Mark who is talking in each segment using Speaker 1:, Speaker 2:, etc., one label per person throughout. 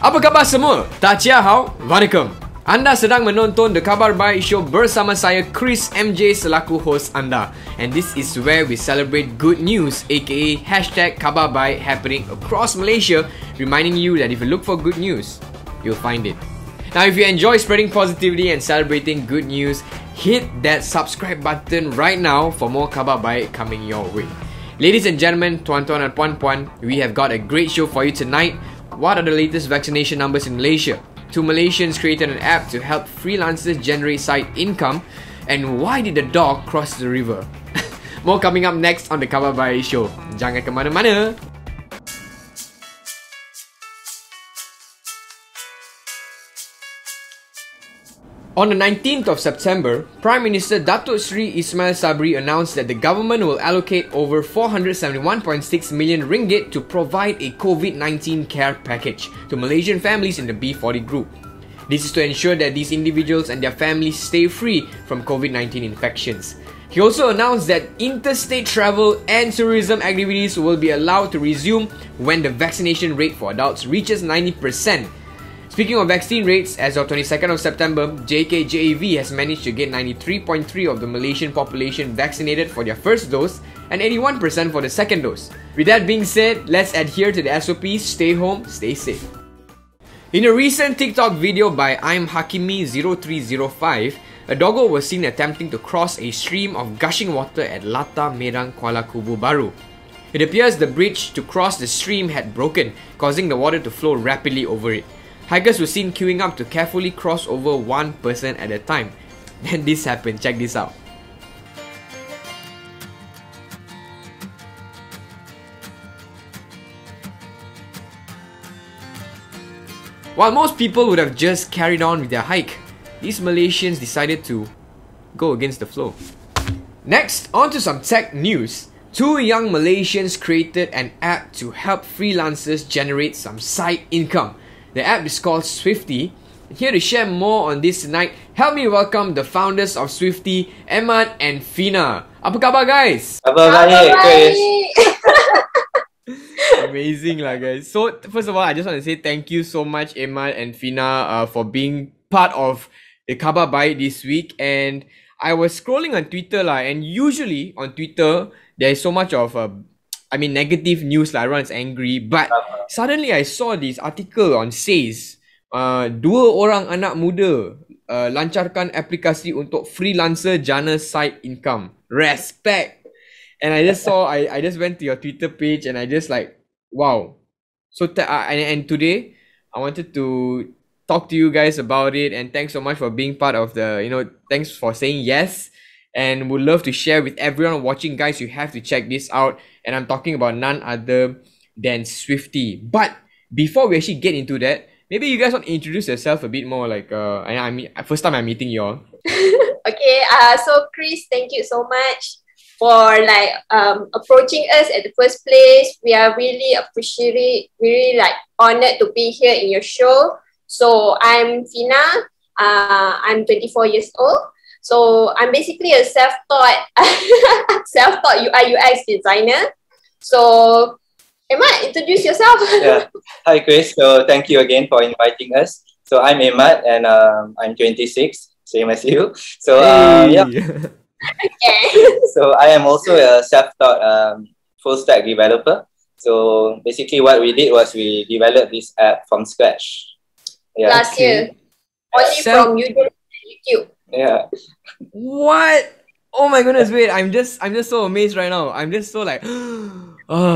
Speaker 1: Apa khabar semua? Tachiahau, Vanakkam. Anda sedang menonton The Khabar Baik Show bersama saya Chris MJ selaku host anda. And this is where we celebrate good news, aka #Khabar Baik happening across Malaysia, reminding you that if you look for good news, you'll find it. Now if you enjoy spreading positivity and celebrating good news, hit that subscribe button right now for more Khabar Baik coming your way. Ladies and gentlemen, tuan-tuan dan puan-puan, we have got a great show for you tonight. What are the latest vaccination numbers in Malaysia? 2 Malaysians created an app to help freelancers generate side income. And why did the dog cross the river? More coming up next on the Khabar Baik Show. Jangan ke mana-mana. On the 19th of September, Prime Minister Datuk Seri Ismail Sabri announced that the government will allocate over 471.6 million ringgit to provide a COVID-19 care package to Malaysian families in the B40 group. This is to ensure that these individuals and their families stay free from COVID-19 infections. He also announced that interstate travel and tourism activities will be allowed to resume when the vaccination rate for adults reaches 90%. Speaking of vaccine rates, as of 22nd of September, JKJAV has managed to get 93.3% of the Malaysian population vaccinated for their first dose and 81% for the second dose. With that being said, let's adhere to the SOPs, stay home, stay safe. In a recent TikTok video by I'm Hakimi0305, a doggo was seen attempting to cross a stream of gushing water at Lata Merang, Kuala Kubu Baru. It appears the bridge to cross the stream had broken, causing the water to flow rapidly over it. Hikers were seen queuing up to carefully cross over one person at a time. Then this happened, check this out. While most people would have just carried on with their hike, these Malaysians decided to go against the flow. Next, on to some tech news. 2 young Malaysians created an app to help freelancers generate some side income. The app is called Swifty. Here to share more on this tonight, help me welcome the founders of Swifty, Emad and Fina. Apa khabar guys?
Speaker 2: Khabar baik, Chris.
Speaker 1: Amazing lah guys. So first of all, I just want to say thank you so much Emad and Fina for being part of the Khabar Baik this week. And I was scrolling on Twitter lah, and usually on Twitter there is so much of negative news lah, everyone's angry. But suddenly I saw this article on says 2 orang anak muda lancarkan aplikasi untuk freelancer jana side income. Respect. And I just saw, I just went to your Twitter page and I just like, wow. So and today I wanted to talk to you guys about it, and thanks so much for being part of the, thanks for saying yes. And would love to share with everyone watching, guys. You have to check this out. And I'm talking about none other than Swifty. But before we actually get into that, maybe you guys want to introduce yourself a bit more. Like, I mean, first time I'm meeting you all.
Speaker 3: Okay. So Chris, thank you so much for approaching us at the first place. We are really honored to be here in your show. So I'm Fina. I'm 24 years old. So I'm basically a self-taught UI UX designer. So Emad, introduce yourself.
Speaker 2: Yeah. Hi Chris. So thank you again for inviting us. So I'm Emad and I'm 26, same as you. So yeah.
Speaker 3: Okay.
Speaker 2: So I am also a self-taught full stack developer. So basically what we did was we developed this app from scratch. Yeah.
Speaker 3: Last year. Only from YouTube.
Speaker 2: Yeah.
Speaker 1: What? Oh my goodness, wait, I'm just so amazed right now. I'm just so like,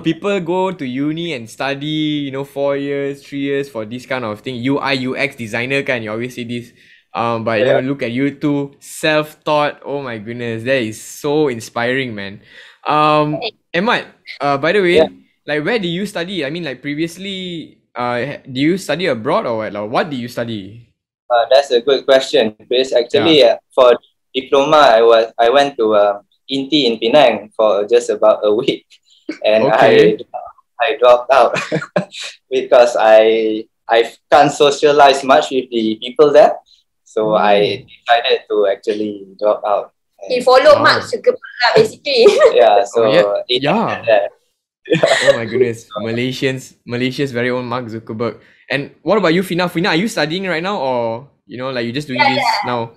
Speaker 1: people go to uni and study, 4 years, 3 years for this kind of thing. UI, UX designer kind, you always see this. But look at you two, self-taught. Oh my goodness, that is so inspiring, man. Emad, by the way, like where do you study? I mean, like previously, do you study abroad or what? Like, what do you study?
Speaker 2: That's a good question, Chris. Actually, for diploma, I went to INTI in Penang for just about a week, and I dropped out because I can't socialize much with the people there, so I decided to actually drop out.
Speaker 3: He follow Mark Zuckerberg basically.
Speaker 2: Yeah, so
Speaker 1: Oh my goodness, Malaysia's very own Mark Zuckerberg. And what about you, Fina? Fina, are you studying right now, or you're just doing this now?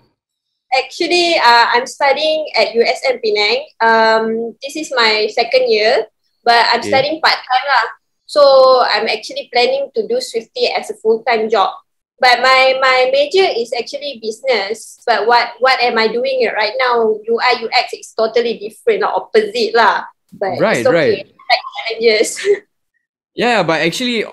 Speaker 3: Actually, I'm studying at USM Penang. This is my second year, but I'm studying part-time lah. So I'm actually planning to do Swifty as a full-time job. But my major is actually business. But what am I doing right now? UI, UX is totally different, opposite lah. But
Speaker 1: Right,
Speaker 3: it's okay.
Speaker 1: right.
Speaker 3: Like challenges.
Speaker 1: Yeah, but actually,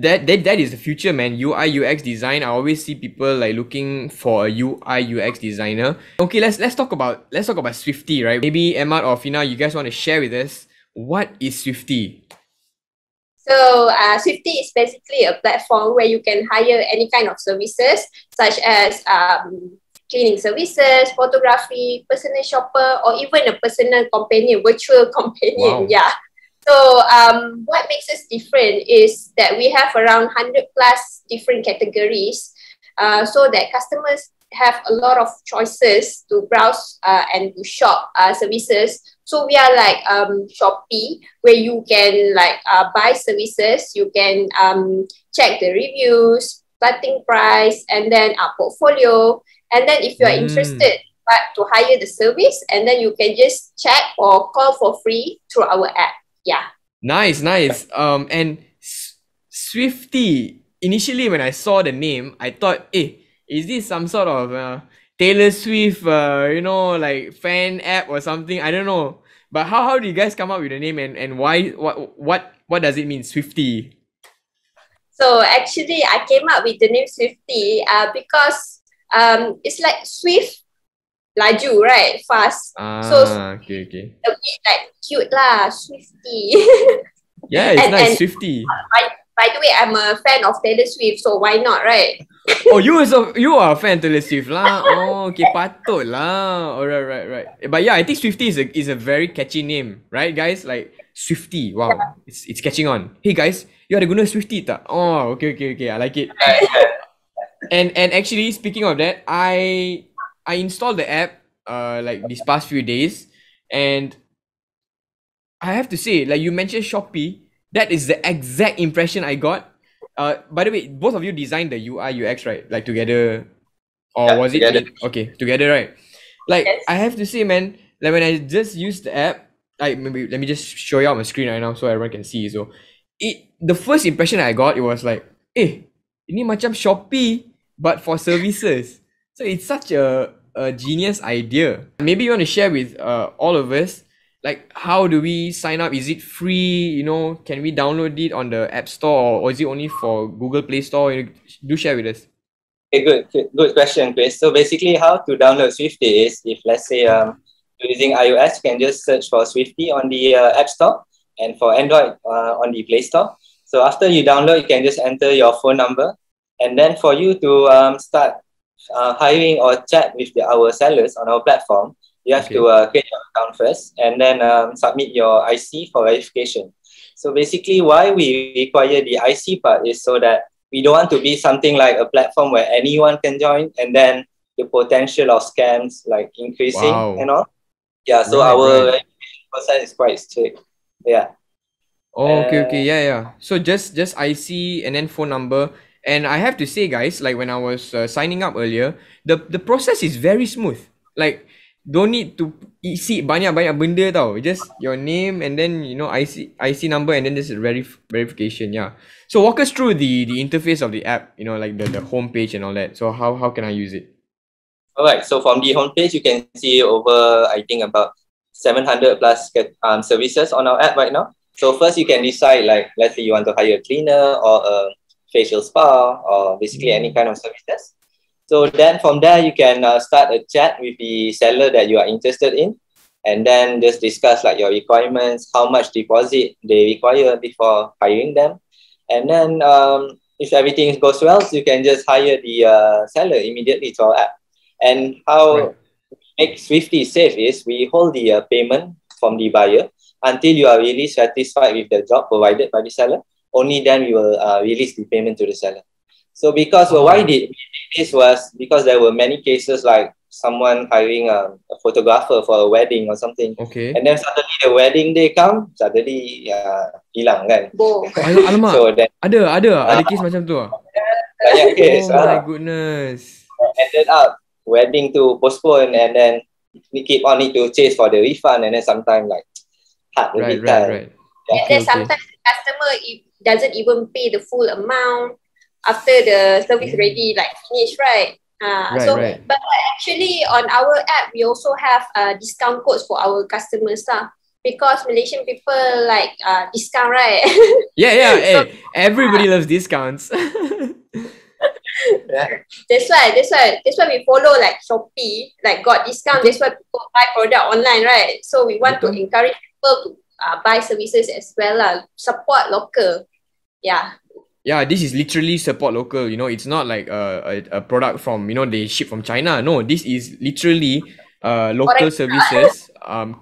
Speaker 1: that is the future, man. UI UX design. I always see people like looking for a UI UX designer. Okay, let's talk about Swifty, right? Maybe Emma or Fina, you guys want to share with us what is Swifty?
Speaker 3: So Swifty is basically a platform where you can hire any kind of services such as cleaning services, photography, personal shopper, or even a personal companion, virtual companion.
Speaker 1: Wow.
Speaker 3: Yeah. So what makes us different is that we have around 100 plus different categories so that customers have a lot of choices to browse and to shop services. So we are like Shopee, where you can like buy services, you can check the reviews, starting price, and then portfolio. And then if you are interested to hire the service, and then you can just chat or call for free through our app. Yeah.
Speaker 1: Nice. And Swifty. Initially, when I saw the name, I thought, is this some sort of Taylor Swift, like fan app or something? I don't know. But how do you guys come up with the name, and why? What does it mean, Swifty?
Speaker 3: So actually, I came up with the name Swifty because it's like swift, laju, right? Fast.
Speaker 1: Okay.
Speaker 3: A bit like cute lah, Swifty.
Speaker 1: Yeah, it's nice, Swifty.
Speaker 3: By the way, I'm a fan of Taylor Swift, so why not, right?
Speaker 1: Oh, you are a fan of Taylor Swift lah. Oh, okay, patut lah. Alright, right. But yeah, I think Swifty is a very catchy name, right, guys? Like Swifty, wow, it's catching on. Hey guys, you ada guna Swifty tak? Oh, okay, I like it. And actually, speaking of that, I installed the app like these past few days, and I have to say, like you mentioned Shopee, that is the exact impression I got. By the way, both of you designed the UI UX, right? Like together, or was
Speaker 2: together.
Speaker 1: it okay together, right? Like
Speaker 3: Yes.
Speaker 1: I have to say, man, like when I just used the app, like maybe let me just show you on my screen right now so everyone can see. So the first impression I got, it was like, ini macam Shopee but for services. So it's such a genius idea. Maybe you want to share with all of us, like how do we sign up? Is it free? Can we download it on the App Store, or is it only for Google Play Store? Do share with us.
Speaker 2: Okay, good question, Chris. So basically, how to download Swifty is, if let's say you're using iOS, you can just search for Swifty on the App Store, and for Android on the Play Store. So after you download, you can just enter your phone number, and then for you to start hiring or chat with our sellers on our platform, you have to create your account first, and then submit your IC for verification. So basically, why we require the IC part is so that we don't want to be something like a platform where anyone can join, and then the potential of scams like increasing and all. Yeah, so our verification process is quite strict. Yeah.
Speaker 1: Oh, okay, yeah. So just IC and then phone number. And I have to say, guys, like when I was signing up earlier, the process is very smooth. Like don't need to isi banyak benda tau. Just your name and then IC number and then just verification. Yeah. So walk us through the interface of the app. Like the homepage and all that. So how can I use it?
Speaker 2: Alright. So from the homepage, you can see over I think about 700 plus services on our app right now. So first you can decide, like let's say you want to hire a cleaner or a facial spa or basically any kind of services. So then from there, you can start a chat with the seller that you are interested in, and then just discuss like your requirements, how much deposit they require before hiring them. And then if everything goes well, so you can just hire the seller immediately to our app. And how make Swifty safe is we hold the payment from the buyer until you are really satisfied with the job provided by the seller. Only then we will release the payment to the seller. So because why did we did this was because there were many cases like someone hiring a photographer for a wedding or something.
Speaker 1: Okay.
Speaker 2: And then suddenly the wedding day come, suddenly hilang kan.
Speaker 1: Alamak.
Speaker 2: So then
Speaker 1: ada kes macam tu ah.
Speaker 2: banyak case.
Speaker 1: Oh my goodness.
Speaker 2: Ended up wedding to postpone, and then we keep on need to chase for the refund, and then sometimes like hard to
Speaker 1: Right.
Speaker 3: And then sometimes the customer doesn't even pay the full amount after the service already like finished, right? But actually on our app we also have discount codes for our customers because Malaysian people like discount, right?
Speaker 1: Yeah. Everybody loves discounts.
Speaker 2: That's
Speaker 3: why we follow like Shopee, like got discount. That's why people buy product online, right? So we want to encourage people to buy services as well, support local.
Speaker 1: Yeah, this is literally support local. You know, it's not like a product from, you know, they ship from China. No, this is literally local services,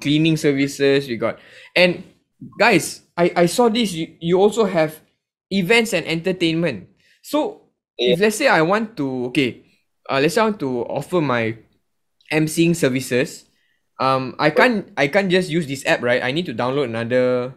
Speaker 1: cleaning services we got. And guys, I saw this. You also have events and entertainment. So if let's say I want to, let's say I want to offer my emceeing services, I can't just use this app, right? I need to download another.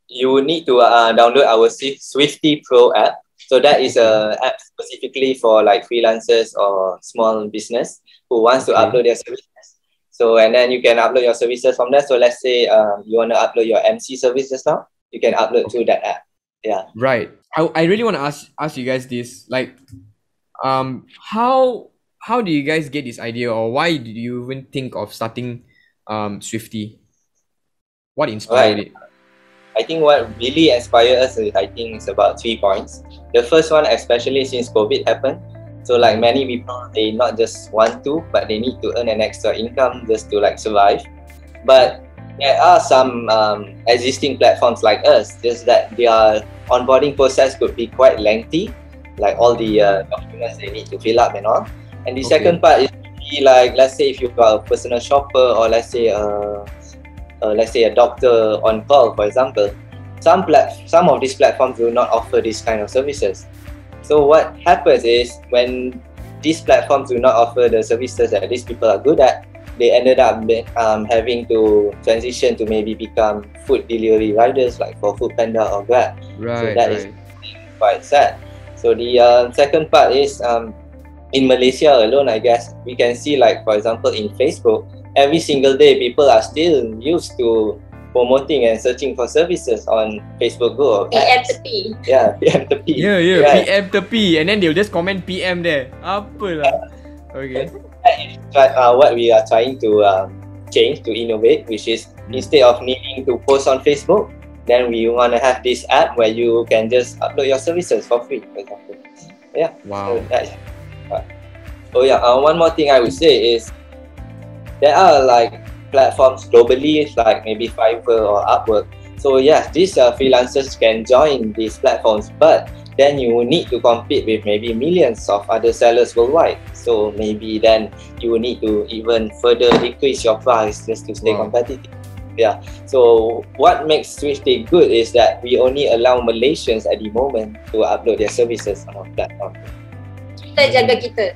Speaker 2: You need to download our Swifty Pro app. So that is a app specifically for like freelancers or small business who wants to upload their services. So and then you can upload your services from there. So let's say you want to upload your MC services now, you can upload through that app. Yeah.
Speaker 1: Right. I really want to ask you guys this, like, how do you guys get this idea, or why did you even think of starting Swifty? What inspired it?
Speaker 2: I think what really inspired us is, I think, it's about 3 points. The first one, especially since COVID happened, so like many people, they not just want to, but they need to earn an extra income just to like survive. But there are some existing platforms like us, just that their onboarding process could be quite lengthy, like all the documents they need to fill up and all. And the second part is like, let's say if you are a personal shopper, or let's say a doctor on call, for example, some of these platforms do not offer this kind of services. So what happens is, when these platforms do not offer the services that these people are good at, they ended up having to transition to maybe become food delivery riders, like for Foodpanda or Grab. So that is quite sad. So the second part is, in Malaysia alone, I guess, we can see, like, for example, in Facebook, every single day, people are still used to promoting and searching for services on Facebook Go.
Speaker 3: PM to P.
Speaker 2: Yeah, PM to P.
Speaker 1: Yeah, right. PM to P. And then they'll just comment PM there. Apalah. Okay.
Speaker 2: What we are trying to change, to innovate, which is instead of needing to post on Facebook, then we want to have this app where you can just upload your services for free, for example. Yeah.
Speaker 1: Wow.
Speaker 2: So one more thing I would say is, there are like platforms globally, like maybe Fiverr or Upwork. So yes, these freelancers can join these platforms, but then you need to compete with maybe millions of other sellers worldwide. So maybe then you will need to even further decrease your price just to stay competitive. Yeah. So what makes Swifty good is that we only allow Malaysians at the moment to upload their services on our platform.
Speaker 3: Kitajagakita.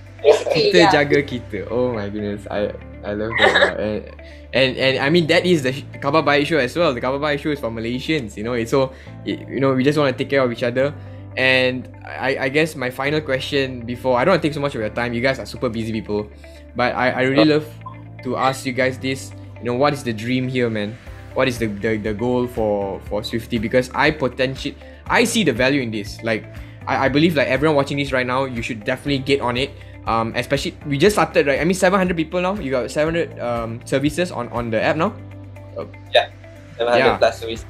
Speaker 1: Kitajagakita. Oh my goodness, I love that. and I mean, that is the Khabar Baik Show as well. The Khabar Baik Show is for Malaysians, you know. We just want to take care of each other. And I guess my final question, before, I don't want to take so much of your time, you guys are super busy people, but I really love to ask you guys this. You know, what is the dream here, man? What is the goal for Swifty? Because I see the value in this. Like, I believe, like, everyone watching this right now, you should definitely get on it. Especially, we just started, right? I mean, 700 people now. You got 700 services on the app now.
Speaker 2: Yeah, 700 plus services.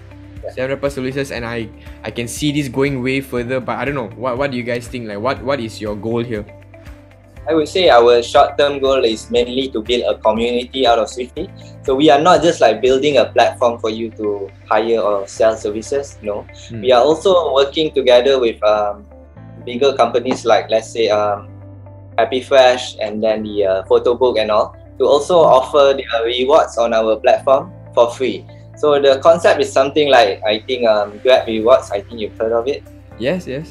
Speaker 1: 700 plus services, and I can see this going way further. But I don't know. What do you guys think? Like, what is your goal here?
Speaker 2: I would say our short-term goal is mainly to build a community out of Swifty. So we are not just like building a platform for you to hire or sell services. No, we are also working together with bigger companies like, let's say, Happy Fresh, and then the photo book and all, to also offer the rewards on our platform for free. So the concept is something like, I think, Grab Rewards. I think you've heard of it.
Speaker 1: Yes.
Speaker 2: Yeah.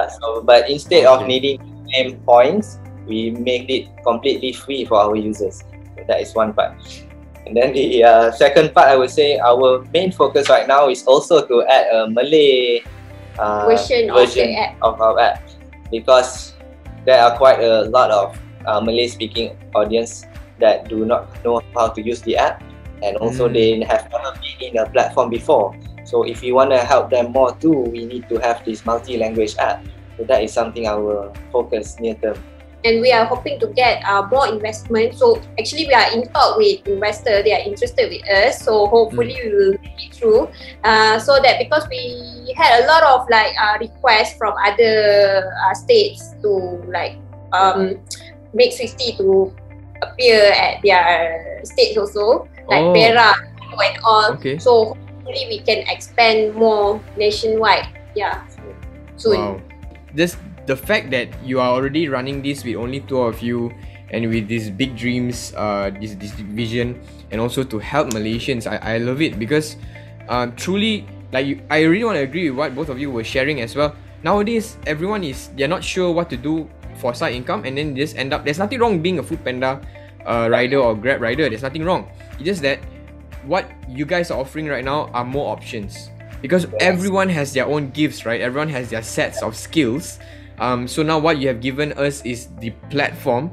Speaker 2: So, but instead of needing to claim points, we made it completely free for our users. So that is one part. And then the second part, I would say our main focus right now is also to add a Malay version of our app, because there are quite a lot of Malay-speaking audience that do not know how to use the app, and also they have never been in a platform before. So if you want to help them more too, we need to have this multi-language app. So that is something our focus near term.
Speaker 3: And we are hoping to get more investment. So actually we are in talk with investors. They are interested with us. So hopefully we will make it through. So that because we had a lot of requests from other states to make Swifty to appear at their states also, like Perak and all.
Speaker 1: Okay.
Speaker 3: So hopefully we can expand more nationwide. Yeah, soon.
Speaker 1: Wow. The fact that you are already running this with only two of you and with these big dreams, this vision, and also to help Malaysians, I love it, because truly, I really want to agree with what both of you were sharing as well. Nowadays, they're not sure what to do for side income, and then just end up, there's nothing wrong being a food panda rider or Grab rider, there's nothing wrong. It's just that what you guys are offering right now are more options, because everyone has their own gifts, right? Everyone has their sets of skills. So now what you have given us is the platform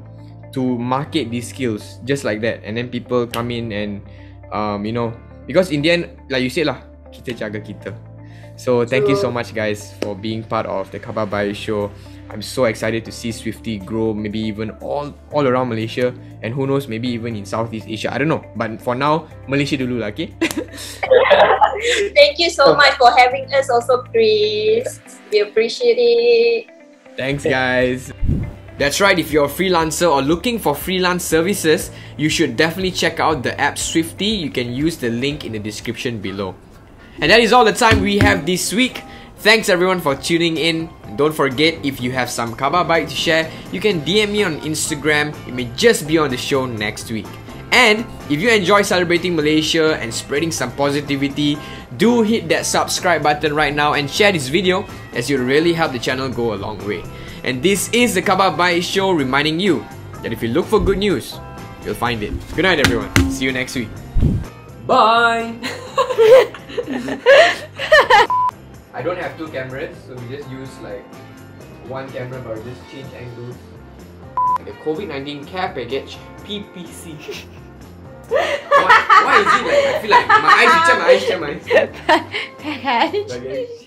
Speaker 1: to market these skills, just like that, and then people come in and because in the end, like you said lah, kitajagakita. So thank you so much guys for being part of the Khabar Baik Show. I'm so excited to see Swifty grow, maybe even all around Malaysia, and who knows, maybe even in Southeast Asia. I don't know, but for now, Malaysia dulu lah, okay?
Speaker 3: Thank you so much for having us also, Chris. We appreciate it.
Speaker 1: Thanks guys. That's right, if you're a freelancer or looking for freelance services, you should definitely check out the app Swifty. You can use the link in the description below. And that is all the time we have this week. Thanks everyone for tuning in. Don't forget, if you have some Khabar Baik to share, you can DM me on Instagram. It may just be on the show next week. And if you enjoy celebrating Malaysia and spreading some positivity, do hit that subscribe button right now and share this video, as you'll really help the channel go a long way. And this is the Khabar Baik Show, reminding you that if you look for good news, you'll find it. Good night everyone. See you next week. Bye! I don't have two cameras, so we just use one camera, but we just change angles. The COVID-19 care package, PPC. Why is it I feel like my eyes, my eyes.
Speaker 4: Package.